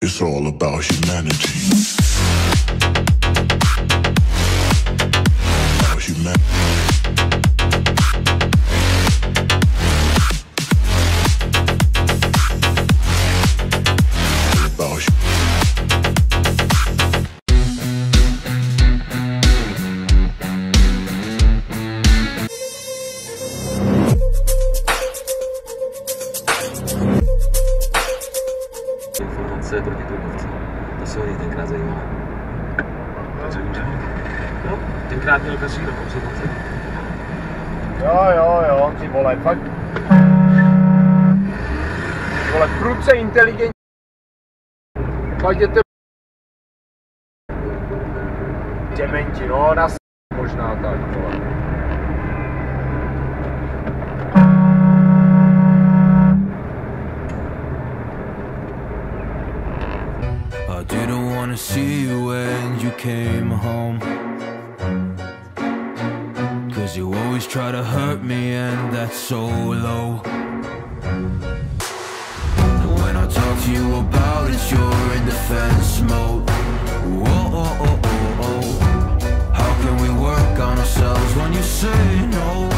It's all about humanity. About humanity. Informace proti dodávce. To se hodně tenkrát zajímalo. Takže no, tenkrát měl každý rok konzultace. Jo, ty vole, fakt. Vole, prudce inteligentní. Fakt je to dementi, no, nás možná tak, vole. I didn't wanna see you when you came home, 'cause you always try to hurt me and that's so low. And when I talk to you about it, you're in defense mode. Whoa. How can we work on ourselves when you say no?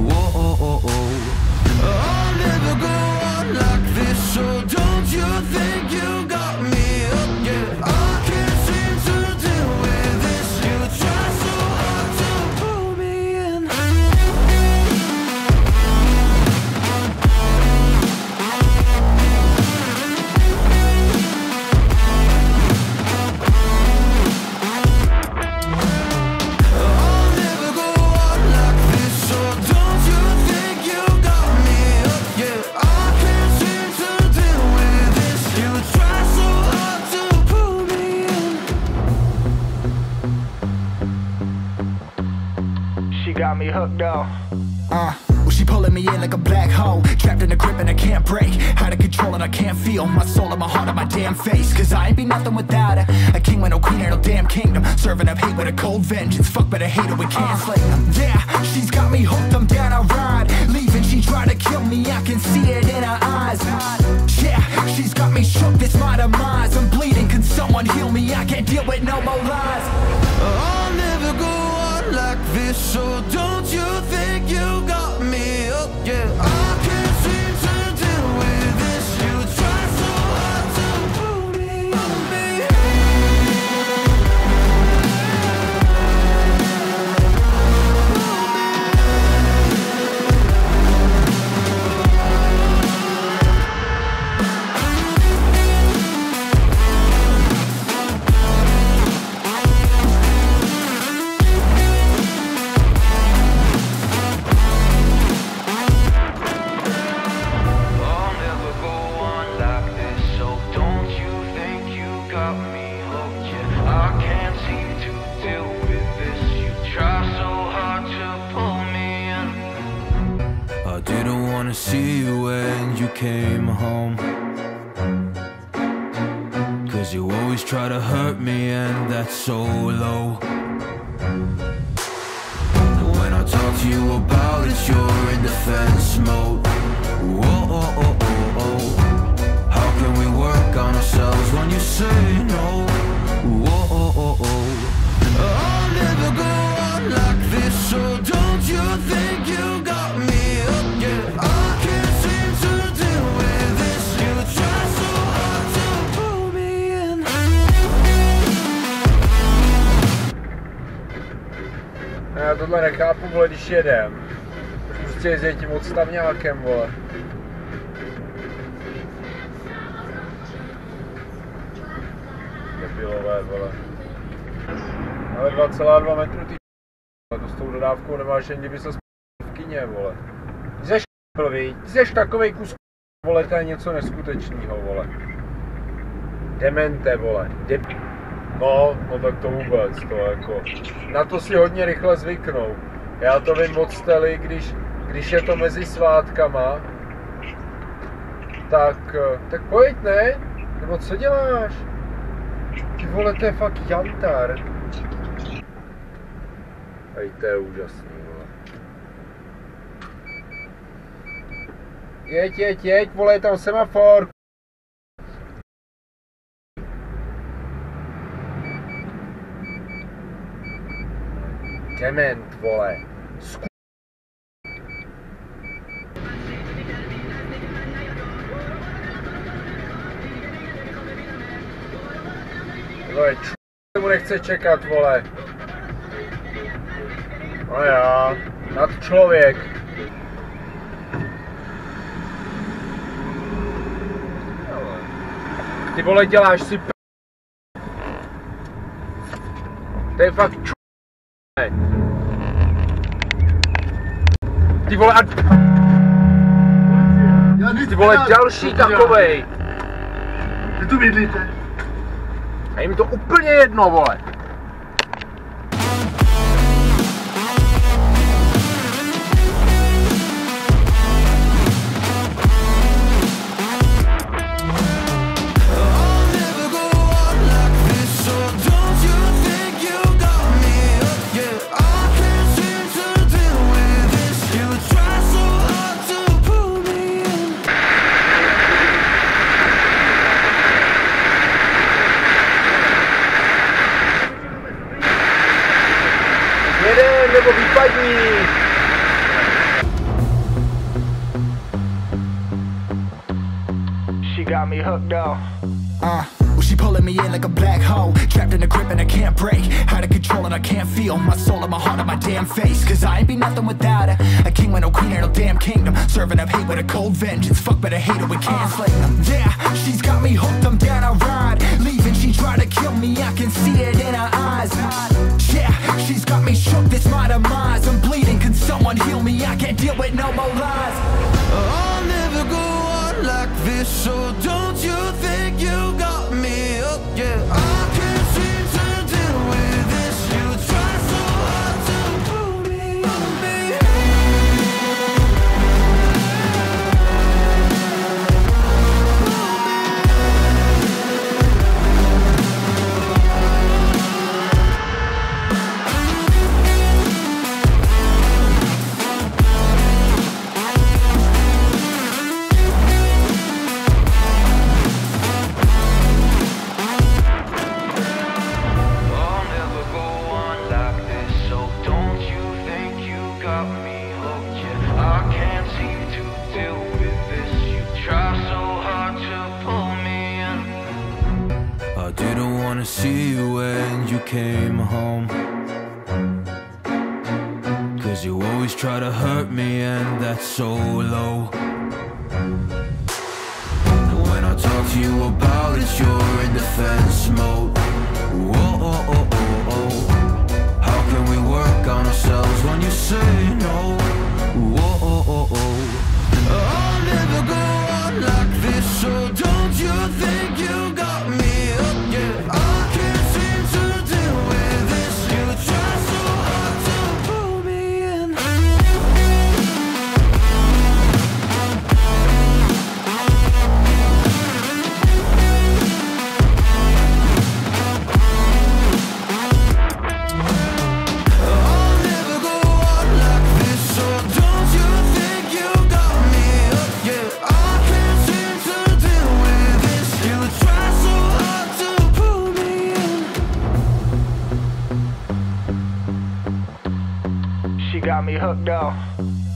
Whoa. I'll never go on like this, so don't you think you got me? Got me hooked up. Well, she pulling me in like a black hole, trapped in a grip and I can't break. Out of control and I can't feel my soul and my heart on my damn face. 'Cause I ain't be nothing without her. A king with no queen and no damn kingdom, serving up hate with a cold vengeance. Fuck, but I hate her, we can't slay them. Yeah, she's got me hooked, I'm down, I ride. Leaving, she tried to kill me, I can see it in her eyes. Yeah, she's got me shook, this my demise. I'm bleeding, can someone heal me? I can't deal with no more lies. I'll never go on like this, so don't you think you got me up? Yeah, I can't seem to deal with this. You try so hard to pull me on me. See you when you came home, 'cause you always try to hurt me and that's so low. And when I talk to you about it, you're in defense mode. Whoa. How can we work on ourselves when you say no? Whoa. I'll never go on like this, so don't you think you got me up? Yeah, já tohle nechápu, vole, když jedem. Prostě jezdí tím odstavňákem, vole. Debilové, vole. Ale 2,2 metru, ty to s tou dodávkou nemáš, jen kdyby se v kině, vole. Ty seš blbý, ty seš takovej kus, vole, to je něco neskutečného, vole. Demente, vole. No tak to vůbec, to jako, na to si hodně rychle zvyknou. Já to vím od Stely, když je to mezi svátkama, tak pojď, ne? Nebo co děláš? Ty vole, to je fakt jantar. Ej, to je úžasný, vole. Jeď, vole, je tam semafor. Dement, vole. Vole, mu nechce čekat, vole. No já, nad člověk. Ty vole, děláš si p***. To je fakt č***. Ty vole, ty vole, další takovej. Vy tu bydlíte? A je mi to úplně jedno, vole. Nebo vypadní. She got me hooked up. Well, she pulling me in like a black hole, trapped in a grip and I can't break. Out of control and I can't feel my soul and my heart on my damn face. Cause I ain't be nothing without her. A king with no queen or no damn kingdom. Serving up hate with a cold vengeance. Fuck but I hate her, we can't slay them. Yeah, she's got me hooked, I'm down, I ride. Leaving, she tried to kill me, I can see it in her eyes. Yeah, she's got me shook, this my demise. I'm bleeding, can someone heal me? I can't deal with no more lies. I'll never go on like this, so don't you think you got me up? Yeah, I can't seem to deal with this. You try so hard to pull me on me. See you when you came home, 'cause you always try to hurt me and that's so low. When I talk to you about it, you're in defense mode. Whoa, oh, oh, oh, oh. How can we work on ourselves when you say no? Whoa, oh, oh, oh. I'll never go on like this, so don't you think you got me up? Yeah, I can't seem to deal with this. You try so hard to pull me in. I'll never go on like this, so don't you think you got me up? Yeah, I can't seem to deal with this. You try so hard to pull me in. She got me hooked up.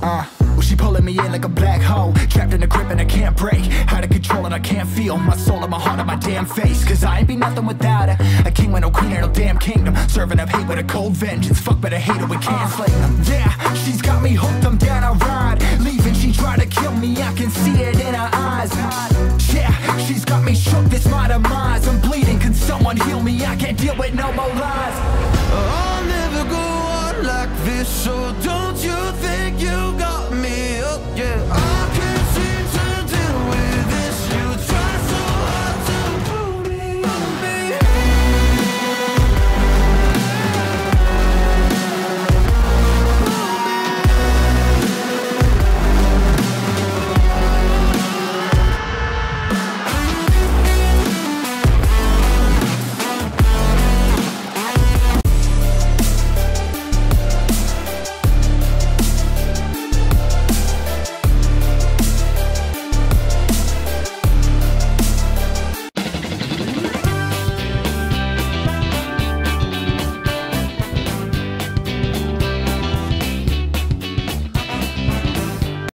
Well, she pulling me in like a black hole, trapped in a grip and I can't break. Out of control and I can't feel my soul and my heart on my damn face. Cause I ain't be nothing without her. A king with no queen or no damn kingdom. Serving up hate with a cold vengeance. Fuck but I hate her, we can't slay them. Yeah, she's got me hooked, I'm down, I ride. Leaving, she tried to kill me, I can see it in her eyes. Yeah, she's got me shook, this my demise. I'm bleeding, can someone heal me? I can't deal with no more lies. I'll never go on like this, so don't you think you got me